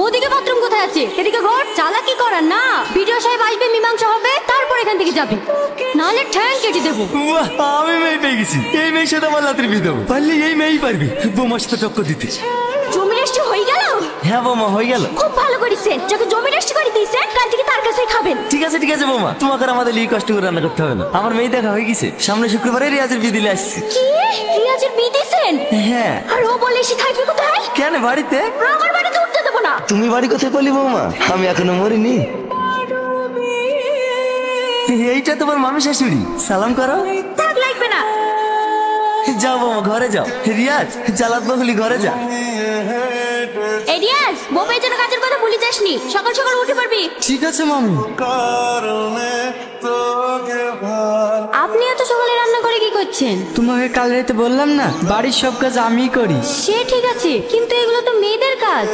ওদিকে বাথরুম কোথায় আছে? এদিকে ঘর। চালাকি করার না, ভিডিও সাহেব আসবে, মীমাংসা হবে, তারপর এখান থেকে যাবি, নাহলে ঠ্যাং কেটে দেবো। আমি মেয়ে পেয়ে গেছি, এই মেয়ের সাথে আমার লাত্রি বিয়ে দেবো, পারলে এই মেয়েই পারবি বৌমার সাথে টক্কর দিতে। জমি রেস্টি হয়ে গেল? হ্যাঁ বৌমা হয়ে গেল। খুব ভালো করেছেন, যাকে জমি রেস্টি করে দিয়েছেন কাল থেকে তার কাছেই খাবেন। ঠিক আছে বৌমা, তোমাকে আর আমাদের লিয়ে কষ্ট করে রান্না করতে হবে না। আমার মেয়ে দেখা হয়ে গেছে, সামনে শুক্রবারে রিয়াজের বিয়ে দিলে আসছে। কি রিয়াজের বিয়ে দিয়েছেন? হ্যাঁ। আর ও বলে এসে থাকবে কোথায়? কেন বাড়িতে? আমার বাড়িতে উঠতে দেবো না। তুমি বাড়ি কোথায় বলি বৌমা? আমি এখনো মরিনি। এইটা তোমার মামি শাশুড়ি, সালাম করো। থাক, লাগবে না। যাও বৌমা ঘরে যাও। রিয়াজ চালাত বহুলি ঘরে যা। এই রিয়াজ, বউয়ের জন্য কাজের কথা ভুলে যাসনি, সকাল সকাল উঠে পারবি। ঠিক আছে মামি। আপনি এত সকালে রান্না করে কি করছেন? তোমাকে কাল রাতে বললাম না, বাড়ির সব কাজ আমিই করি। সে ঠিক আছে, কিন্তু এগুলো তো মেয়েদের কাজ।